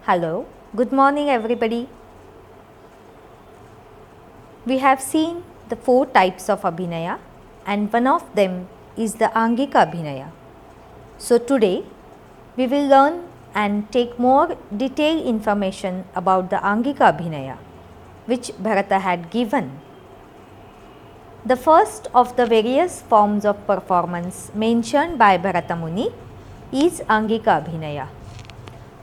Hello, good morning everybody. We have seen the 4 types of Abhinaya and one of them is the Angika Abhinaya. So today we will learn and take more detailed information about the Angika Abhinaya which Bharata had given. The first of the various forms of performance mentioned by Bharata Muni is Angika Abhinaya.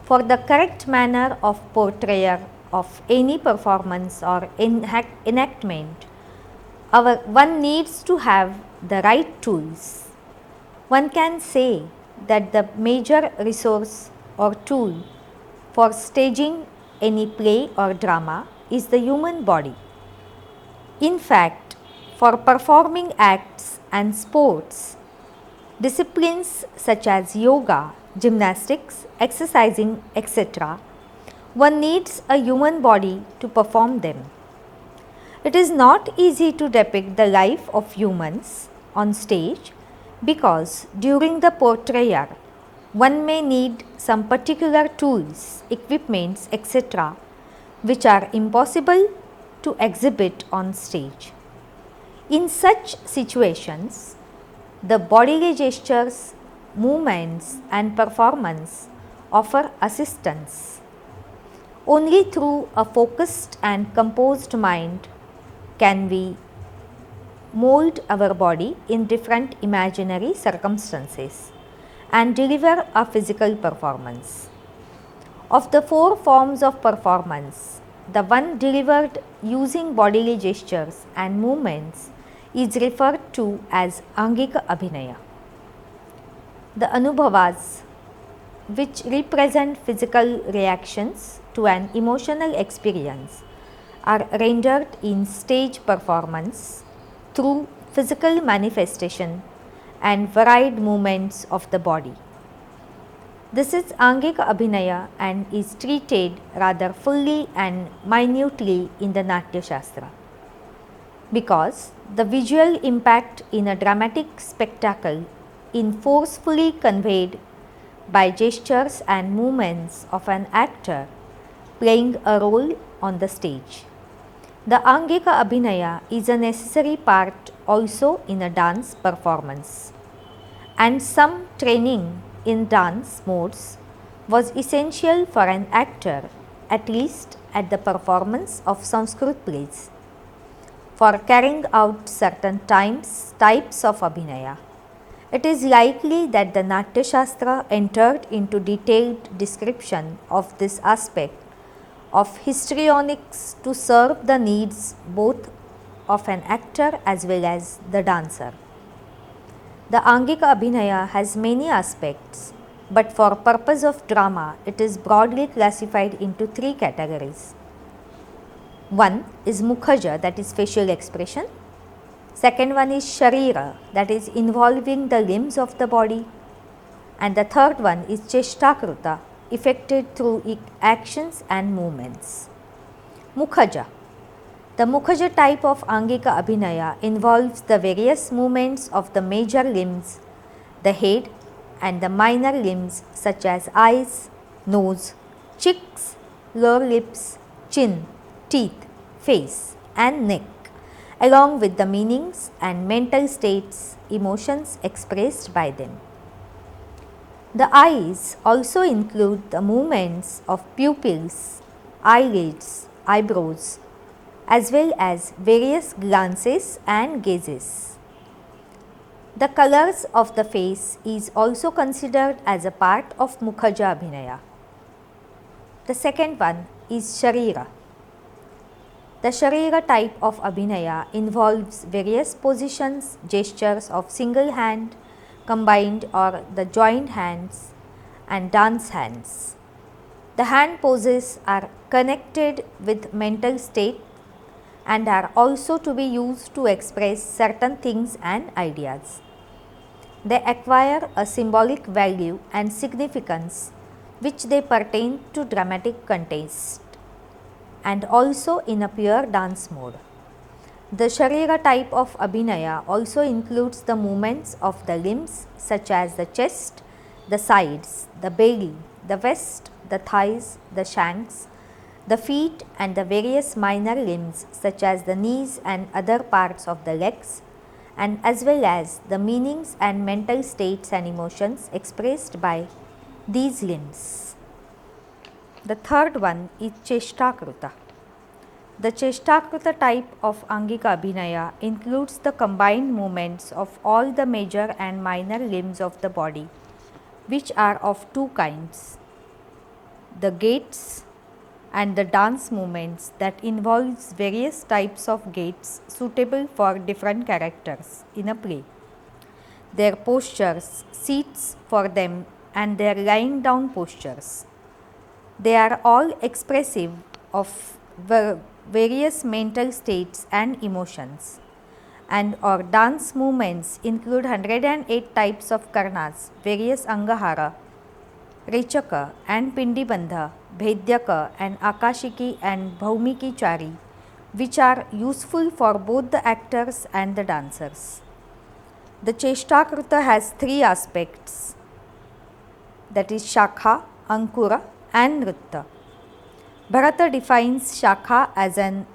For the correct manner of portrayal of any performance or enactment, one needs to have the right tools. One can say that the major resource or tool for staging any play or drama is the human body. In fact, for performing acts and sports, disciplines such as yoga, gymnastics, exercising, etc., one needs a human body to perform them. It is not easy to depict the life of humans on stage because during the portrayal, one may need some particular tools, equipments, etc., which are impossible to exhibit on stage. In such situations, the bodily gestures, movements and performance offer assistance. Only through a focused and composed mind can we mold our body in different imaginary circumstances and deliver a physical performance. Of the 4 forms of performance, the one delivered using bodily gestures and movements is referred to as Angika Abhinaya. The Anubhavas, which represent physical reactions to an emotional experience, are rendered in stage performance through physical manifestation and varied movements of the body. This is Angika Abhinaya and is treated rather fully and minutely in the NATYASHASTRA because the visual impact in a dramatic spectacle is forcefully conveyed by gestures and movements of an actor playing a role on the stage. The Angika Abhinaya is a necessary part also in a dance performance, and some training in dance modes was essential for an actor, at least at the performance of Sanskrit plays, for carrying out certain types of Abhinaya. It is likely that the NATYASHASTRA entered into detailed description of this aspect of histrionics to serve the needs both of an actor as well as the dancer. The Angika Abhinaya has many aspects, but for purpose of drama, it is broadly classified into 3 categories. One is Mukhaja, that is facial expression. Second one is Sharira, that is involving the limbs of the body. And the third one is Cheshtakruta, effected through actions and movements. Mukhaja. The Mukhaja type of Angika Abhinaya involves the various movements of the major limbs, the head and the minor limbs such as eyes, nose, cheeks, lower lips, chin, teeth, face and neck, along with the meanings and mental states, emotions expressed by them. The eyes also include the movements of pupils, eyelids, eyebrows, as well as various glances and gazes. The colors of the face is also considered as a part of Mukhaja Abhinaya. The second one is Sharira. The Sharira type of Abhinaya involves various positions, gestures of single hand, combined or the joined hands and dance hands. The hand poses are connected with mental state and are also to be used to express certain things and ideas. They acquire a symbolic value and significance which they pertain to dramatic context and also in a pure dance mode. The Sharira type of Abhinaya also includes the movements of the limbs such as the chest, the sides, the belly, the waist, the thighs, the shanks, the feet and the various minor limbs such as the knees and other parts of the legs, and as well as the meanings and mental states and emotions expressed by these limbs. The third one is Cheshtakruta. The Cheshtakruta type of Angika Abhinaya includes the combined movements of all the major and minor limbs of the body, which are of two kinds: the gaits and the dance movements that involves various types of gaits suitable for different characters in a play, their postures, seats for them and their lying down postures. They are all expressive of various mental states and emotions, and or dance movements include 108 types of karnas, various angahara, rechaka and pindibandha, bhedyaka and akashiki and bhaumiki chari, which are useful for both the actors and the dancers. The Cheshtakruta has three aspects, that is Shakha, Ankura and Nritta. Bharata defines Shakha as an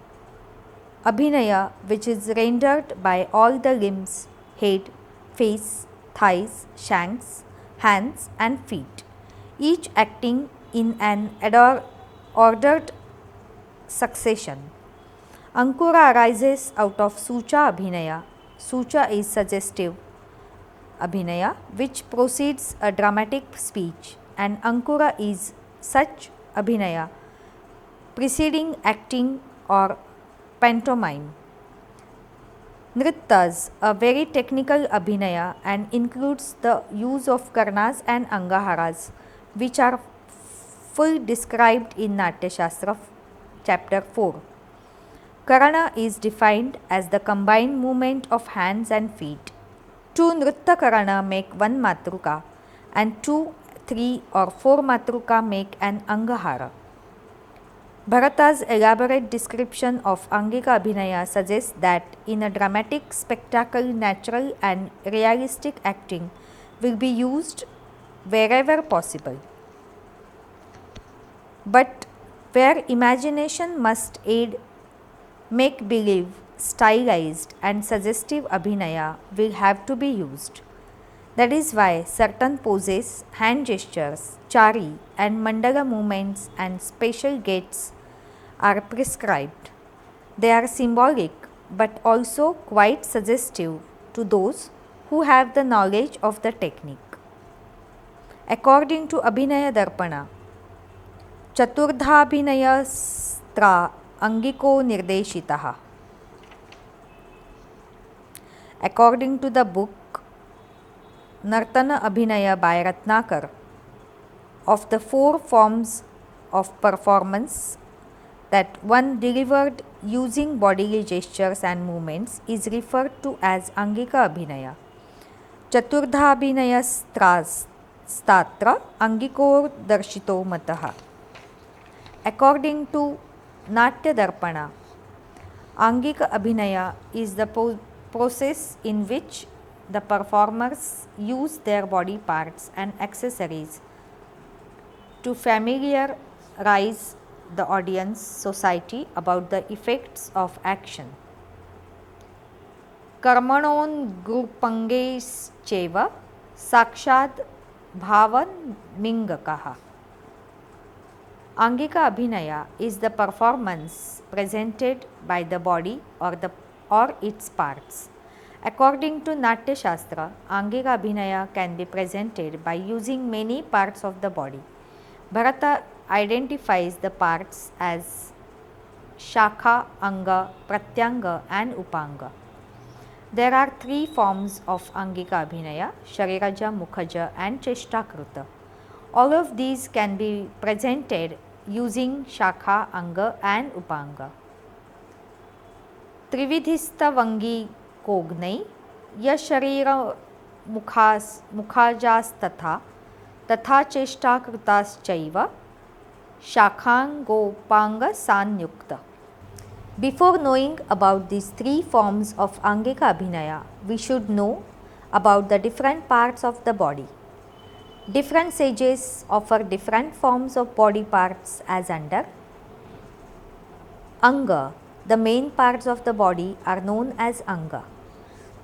Abhinaya which is rendered by all the limbs, head, face, thighs, shanks, hands and feet, each acting in an ordered succession. Ankura arises out of Sucha Abhinaya. Sucha is suggestive Abhinaya which proceeds a dramatic speech, and Ankura is such Abhinaya preceding acting or pantomime. Nrittas, a very technical Abhinaya and includes the use of karnas and angaharas, which are full described in NATYASHASTRA chapter 4. Karana is defined as the combined movement of hands and feet. 2 Nritta Karana make 1 Matruka, and 2, 3 or 4 Matruka make an Angahara. Bharata's elaborate description of Angika Abhinaya suggests that in a dramatic spectacle, natural and realistic acting will be used wherever possible. But where imagination must aid, make-believe, stylized and suggestive Abhinaya will have to be used. That is why certain poses, hand gestures, chari and mandala movements and special gaits are prescribed. They are symbolic but also quite suggestive to those who have the knowledge of the technique. According to Abhinaya Darpana, Chaturdhabhinayastra Angiko Nirdeshitaha. According to the book Nartana Abhinaya by Ratnakar, of the 4 forms of performance that one delivered using bodily gestures and movements is referred to as Angika Abhinaya. Chaturdhabhinayastatra Angiko Darshito Mataha. According to Natya Darpana, Angika Abhinaya is the process in which the performers use their body parts and accessories to familiarize the audience society about the effects of action. Karmanongupangescheva sakshad bhavan mingakaha. Angika Abhinaya is the performance presented by the body or its parts. According to NATYASHASTRA, Angika Abhinaya can be presented by using many parts of the body. Bharata identifies the parts as Shakha, Anga, Pratyanga and Upanga. There are 3 forms of Angika Abhinaya: Shariraja, Mukhaja and Cheshtakruta. All of these can be presented using Shakha, Anga and Upanga. Trividhista Vangi Kognai Yasharira Mukhajas Tatha Cheshtakrutas Chaiva Shakhangopanga Sanyukta. Before knowing about these 3 forms of Angika Abhinaya, we should know about the different parts of the body. Different sages offer different forms of body parts as under Anga. The main parts of the body are known as Anga.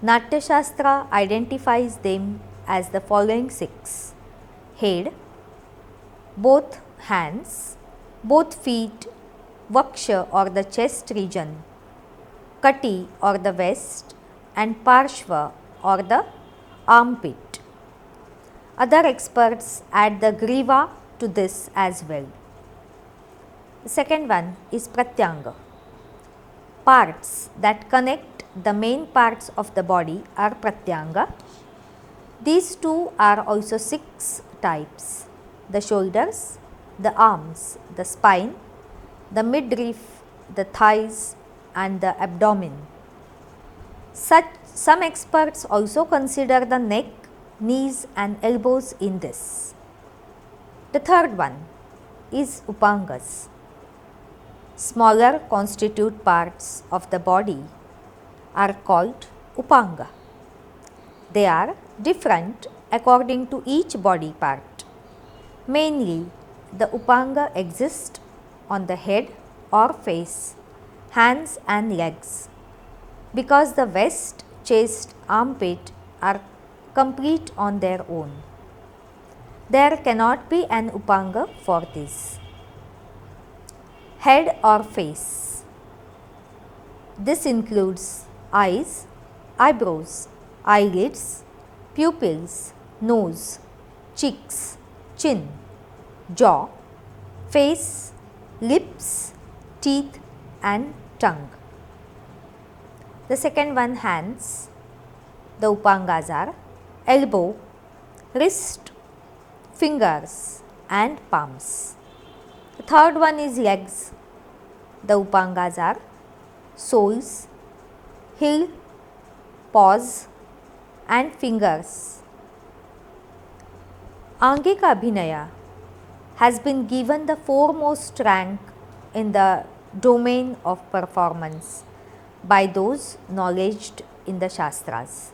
Natyashastra identifies them as the following 6: head, both hands, both feet, vaksha or the chest region, kati or the waist, and parshva or the armpit. Other experts add the griva to this as well. The second one is pratyanga. Parts that connect the main parts of the body are pratyanga. These two are also 6 types: the shoulders, the arms, the spine, the midriff, the thighs, and the abdomen. Some experts also consider the neck, knees, and elbows in this. The third one is upangas. Smaller constitute parts of the body are called upanga. They are different according to each body part. Mainly, the upanga exist on the head or face, hands and legs. Because the waist, chest, armpit are complete on their own, there cannot be an upanga for this. Head or face. This includes eyes, eyebrows, eyelids, pupils, nose, cheeks, chin, jaw, face, lips, teeth, and tongue. The second one, hands. The upangas are elbow, wrist, fingers, and palms. The third one is legs. The upangas are soles, heel, paws, and fingers. Angika Abhinaya has been given the foremost rank in the domain of performance by those knowledged in the Shastras.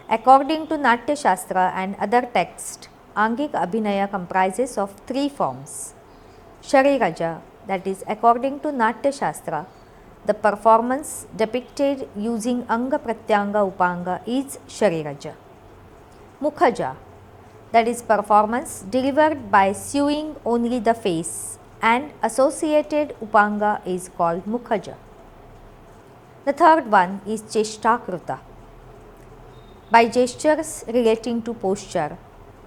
According to NATYASHASTRA and other texts, Angika Abhinaya comprises of 3 forms. Shariraja, that is, according to NATYASHASTRA, the performance depicted using Anga Pratyanga Upanga is Shariraja. Mukhaja, that is, performance delivered by sewing only the face, and associated Upanga is called Mukhaja. The third one is Cheshtakruta. By gestures relating to posture,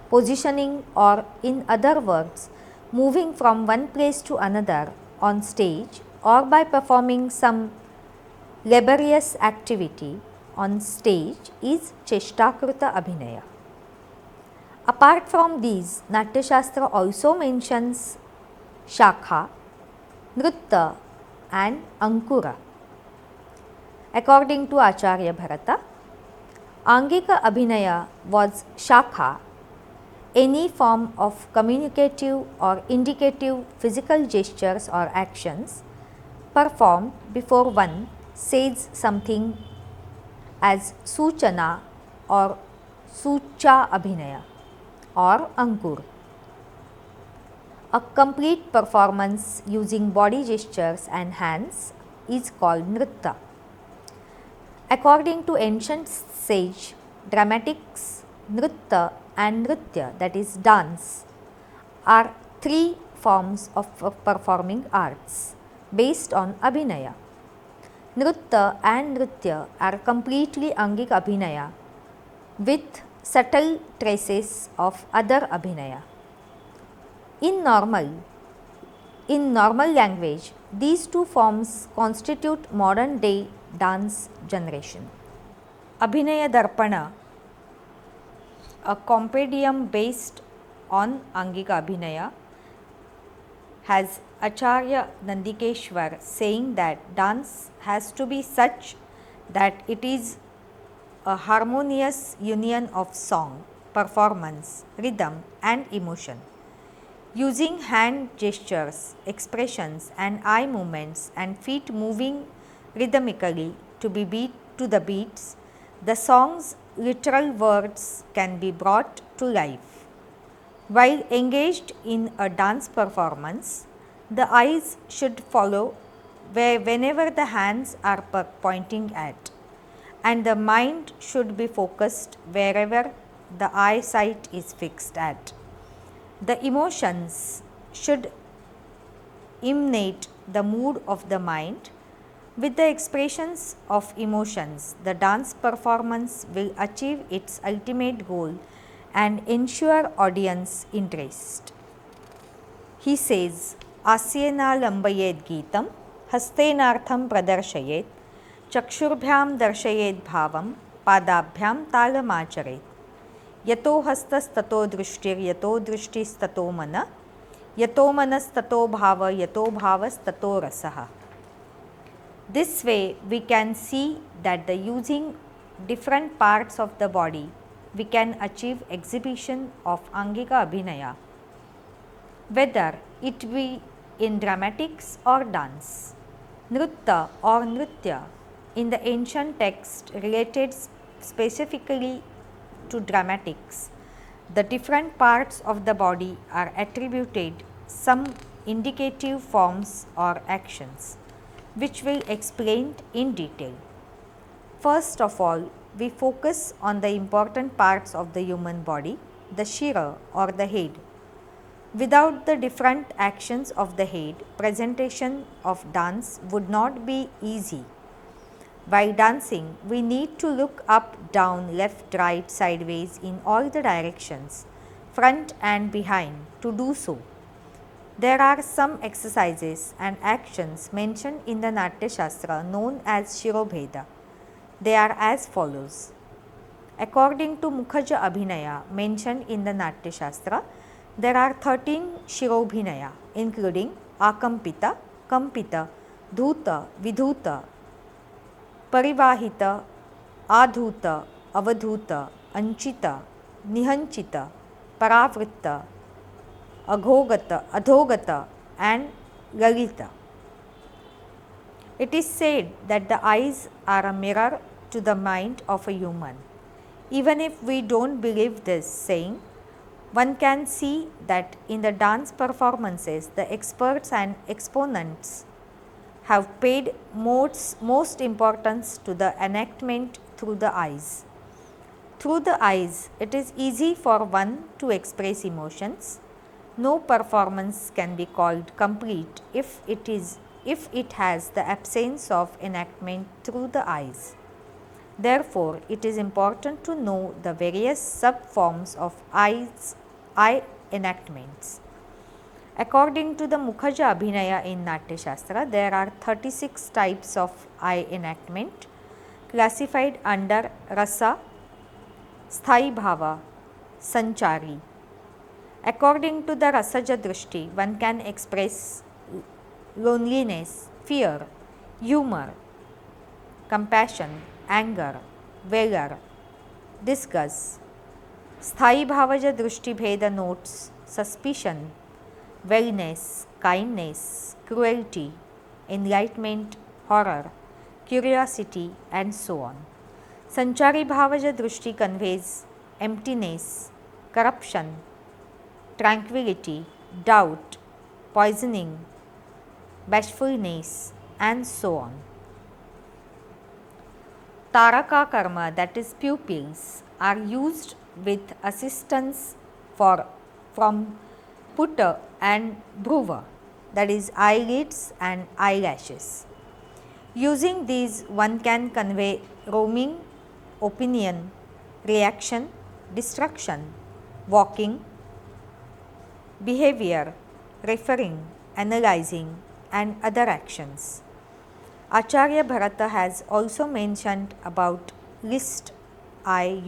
positioning, or in other words, moving from one place to another on stage, or by performing some laborious activity on stage is Cheshtakruta Abhinaya. Apart from these, Natyashastra also mentions Shakha, Nritta, and Ankura. According to Acharya Bharata, Angika Abhinaya was Shakha, any form of communicative or indicative physical gestures or actions performed before one says something, as Suchana or Sucha Abhinaya or Ankur. A complete performance using body gestures and hands is called Nritta. According to ancient sage, dramatics, Nritta and Nritya, that is dance, are 3 forms of performing arts based on Abhinaya. Nritta and Nritya are completely Angika Abhinaya with subtle traces of other Abhinaya. In normal language, these 2 forms constitute modern day dance generation. Abhinaya Darpana, a compendium based on Angika Abhinaya, has Acharya Nandikeshwar saying that dance has to be such that it is a harmonious union of song, performance, rhythm, and emotion. Using hand gestures, expressions, and eye movements and feet moving rhythmically to be beat to the beats, the song's literal words can be brought to life. While engaged in a dance performance, the eyes should follow whenever the hands are pointing at, and the mind should be focused wherever the eyesight is fixed at. The emotions should emanate the mood of the mind. With the expressions of emotions, the dance performance will achieve its ultimate goal and ensure audience interest. He says, Asyena lambayed geetam, hastenartham pradarshayet, चक्षुर्भ्याम दर्शयेद भावम पादाभ्याम तालमाचरेत यतो हस्तस्ततो दृष्टिर यतो दृष्टिस्ततो मन यतो मनस्ततो भाव यतो भावस्ततो रसः. This way we can see that the using different parts of the body we can achieve exhibition of Angika Abhinaya, whether it be in dramatics or dance. Nritta or Nritya in the ancient text related specifically to dramatics. The different parts of the body are attributed some indicative forms or actions, which will explain in detail. First of all, we focus on the important parts of the human body, the shira or the head. Without the different actions of the head, presentation of dance would not be easy. While dancing, we need to look up, down, left, right, sideways in all the directions, front and behind to do so. There are some exercises and actions mentioned in the NATYASHASTRA known as Shirobheda. They are as follows. According to Mukhaja Abhinaya mentioned in the NATYASHASTRA, there are 13 Shirobhinaya including Akampita, Kampita, Dhuta, Vidhuta, Parivahita, Adhuta, Avadhuta, Anchita, Nihanchita, Paravritta, Adhogata and Lalita. It is said that the eyes are a mirror to the mind of a human. Even if we don't believe this saying, one can see that in the dance performances, the experts and exponents have paid most importance to the enactment through the eyes. Through the eyes, it is easy for one to express emotions. No performance can be called complete if it has the absence of enactment through the eyes. Therefore, it is important to know the various sub-forms of eye enactments. According to the Mukhaja Abhinaya in NATYASHASTRA, there are 36 types of eye enactment classified under Rasa, Sthai Bhava, Sanchari. According to the Rasaja Drishti, one can express loneliness, fear, humor, compassion, anger, valor, disgust. Sthai Bhavaja Drishti Bheda notes suspicion, wellness, kindness, cruelty, enlightenment, horror, curiosity and so on. Sanchari Bhavaja Drishti conveys emptiness, corruption, tranquility, doubt, poisoning, bashfulness and so on. Taraka karma, that is pupils, are used with assistance from putta and bhruva, that is eyelids and eyelashes. Using these, one can convey roaming, opinion, reaction, destruction, walking, behavior, referring, analyzing and other actions. Acharya Bharata has also mentioned about list eye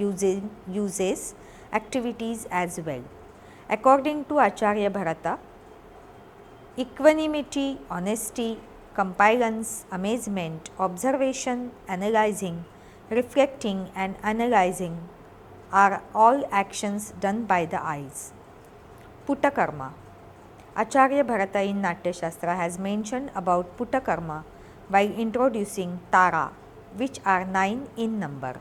uses activities as well. According to Acharya Bharata, equanimity, honesty, compliance, amazement, observation, analyzing, reflecting and analyzing are all actions done by the eyes. Putta karma. Acharya Bharata in NATYASHASTRA has mentioned about putta karma while introducing tara, which are 9 in number.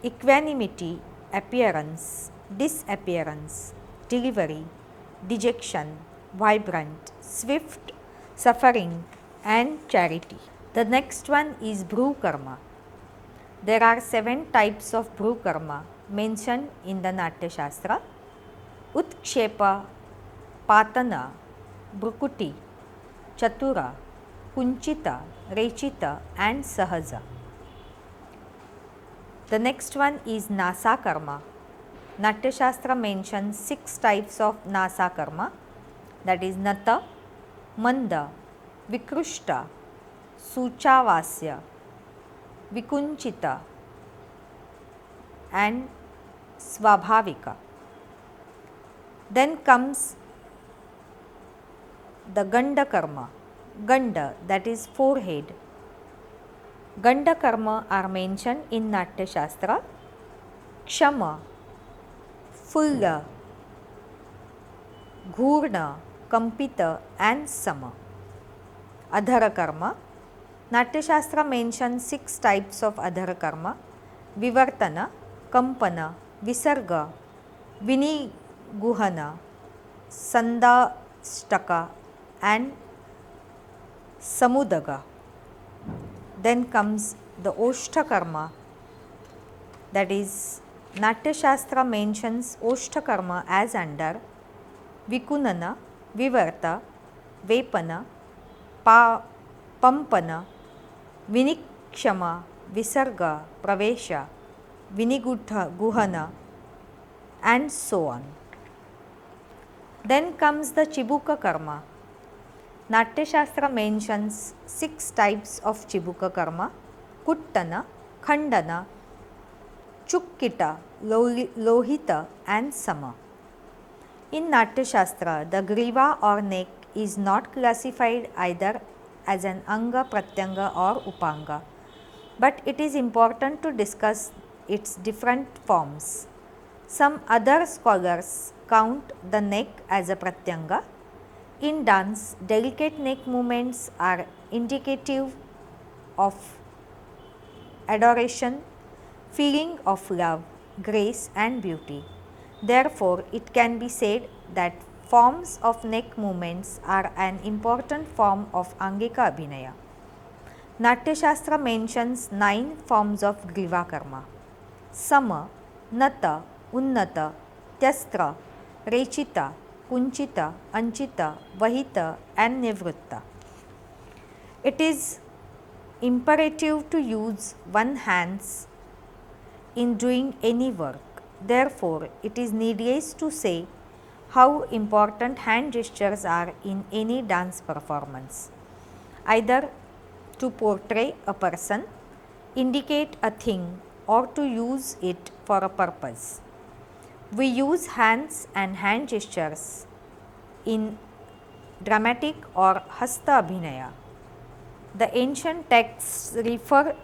Equanimity, appearance, disappearance, delivery, dejection, vibrant, swift, suffering, and charity. The next one is Bhru Karma. There are 7 types of Bhru Karma mentioned in the Natyashastra: Utkshepa, Patana, Brukuti, Chatura, Kunchita, Rechita, and Sahaja. The next one is Nasa Karma. Natyashastra mentions 6 types of Nasa Karma, that is Nata, Manda, Vikrushta, Suchavasya, Vikunchita, and Swabhavika. Then comes the Gandakarma. Ganda, that is forehead. Gandakarma are mentioned in Natyashastra: Kshama, Fulla, Ghurna, Kampita, and Sama. Adhara Karma. Natyashastra mentions 6 types of Adhara Karma: Vivartana, Kampana, Visarga, Viniguhana, Sandashtaka, and Samudaga. Then comes the Oshta Karma, that is Natyashastra mentions Oshta Karma as under Vikunana, Vivarta, Vepana, Pampana, Vinikshama, Visarga, Pravesha, Viniguhana, and so on. Then comes the Chibuka Karma. Natyashastra mentions 6 types of Chibuka Karma: Kuttana, Khandana, Chukkita, Lohita, and Sama. In Natyashastra, the Griva or neck is not classified either as an Anga, Pratyanga, or Upanga, but it is important to discuss its different forms. Some other scholars count the neck as a Pratyanga. In dance, delicate neck movements are indicative of adoration, feeling of love, grace, and beauty. Therefore, it can be said that forms of neck movements are an important form of Angika Abhinaya. Natyashastra mentions 9 forms of Griva Karma: Sama, Nata, Unnata, Tyastra, Rechita, Kunchita, Anchita, Vahita, and Nivritta. It is imperative to use one hands in doing any work. Therefore, it is needless to say how important hand gestures are in any dance performance, either to portray a person, indicate a thing, or to use it for a purpose. We use hands and hand gestures in dramatic or Hasta Abhinaya. The ancient texts refer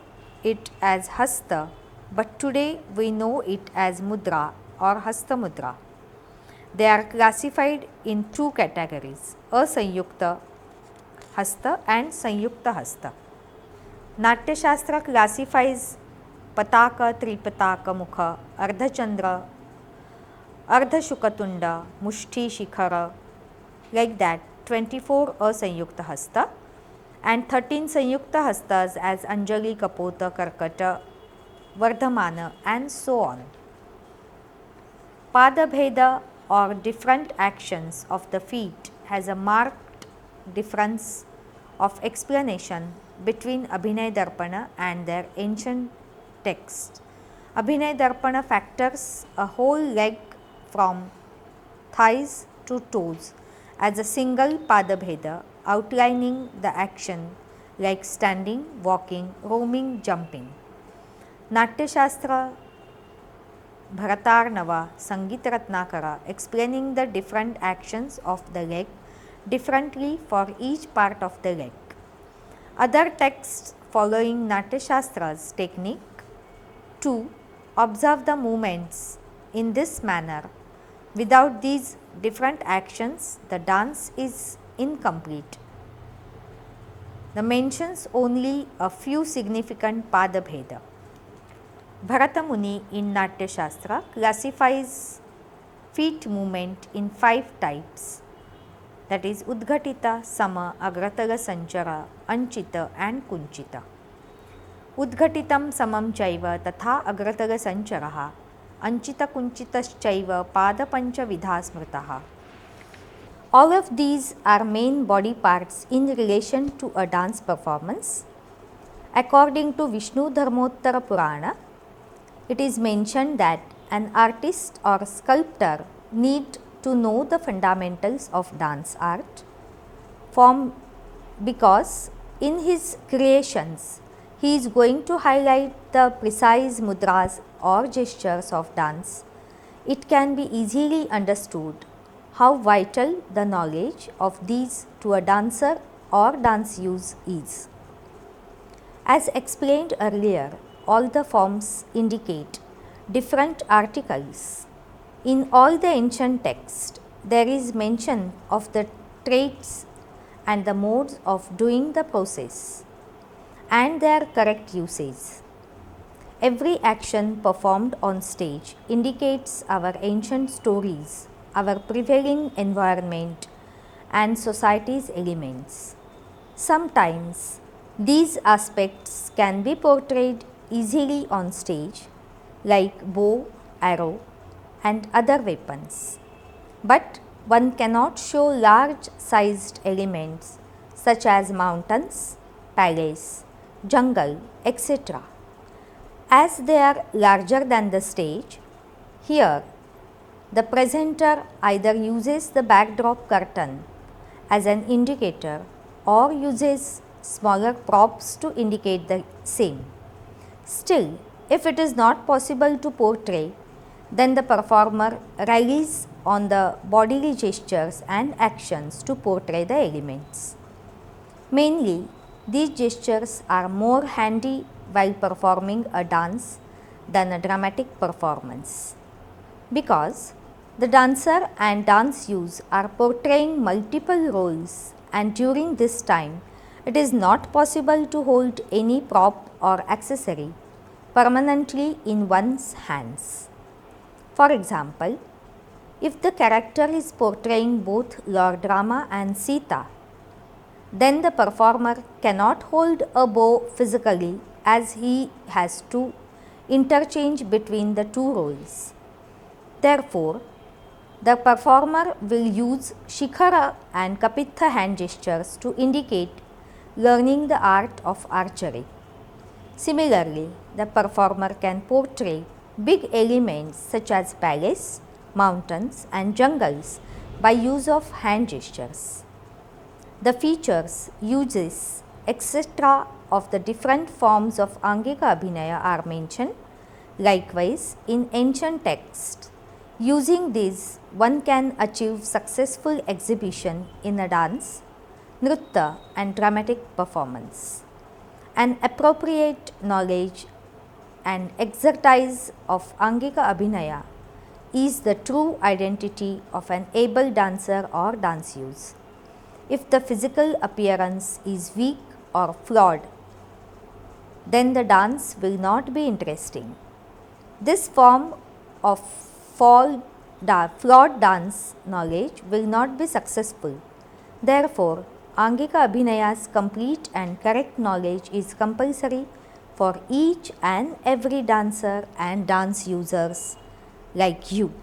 it as Hasta, but today we know it as Mudra or Hasta Mudra. They are classified in 2 categories: Asanyukta Hasta and Sanyukta Hasta. Natyashastra classifies Pataka, Tripataka Mukha, Ardhachandra, Ardhashukatunda, Mushti Shikhara, like that 24 Asanyukta Hasta and 13 Sanyukta Hastas as Anjali, Kapota, Karkata, Vardhamana, and so on. Padabheda or different actions of the feet has a marked difference of explanation between Abhinay Darpana and their ancient text. Abhinay Darpana factors a whole leg from thighs to toes as a single Padabheda, outlining the action like standing, walking, roaming, jumping. Natyashastra Bharatarnava, Sangita Ratnakara explaining the different actions of the leg differently for each part of the leg. Other texts following Natyashastra's technique to observe the movements in this manner. Without these different actions, the dance is incomplete. The mentions only a few significant Padabheda. Bharata Muni in Natyashastra classifies feet movement in 5 types, that is Udghatita, Sama, Agratala Sanchara, Anchita and Kunchita. Udghatitam samam chaiva tatha agratala sancharaha anchita kunchitaschaiva padapancha vidha smritaha. All of these are main body parts in relation to a dance performance. According to Vishnu Dharmottara Purana, it is mentioned that an artist or sculptor need to know the fundamentals of dance art because in his creations he is going to highlight the precise mudras or gestures of dance. It can be easily understood how vital the knowledge of these to a dancer or dance use is. As explained earlier, all the forms indicate different articles. In all the ancient texts, there is mention of the traits and the modes of doing the process and their correct usage. Every action performed on stage indicates our ancient stories, our prevailing environment and society's elements. Sometimes these aspects can be portrayed easily on stage like bow, arrow and other weapons. But one cannot show large sized elements such as mountains, palace, jungle, etc. As they are larger than the stage, here the presenter either uses the backdrop curtain as an indicator or uses smaller props to indicate the same. Still, if it is not possible to portray, then the performer relies on the bodily gestures and actions to portray the elements. Mainly, these gestures are more handy while performing a dance than a dramatic performance, because the dancer and dance use are portraying multiple roles, and during this time it is not possible to hold any prop or accessory permanently in one's hands. For example, if the character is portraying both Lord Rama and Sita, then the performer cannot hold a bow physically, as he has to interchange between the two roles. Therefore, the performer will use Shikhara and Kapitha hand gestures to indicate learning the art of archery. Similarly, the performer can portray big elements such as palace, mountains and jungles by use of hand gestures. The features, uses, etc. of the different forms of Angika Abhinaya are mentioned. Likewise, in ancient texts, using these one can achieve successful exhibition in a dance, nritya and dramatic performance. An appropriate knowledge and exercise of Angika Abhinaya is the true identity of an able dancer or dance use. If the physical appearance is weak or flawed, then the dance will not be interesting. This form of flawed dance knowledge will not be successful. Therefore, Angika Abhinaya's complete and correct knowledge is compulsory for each and every dancer and dance users like you.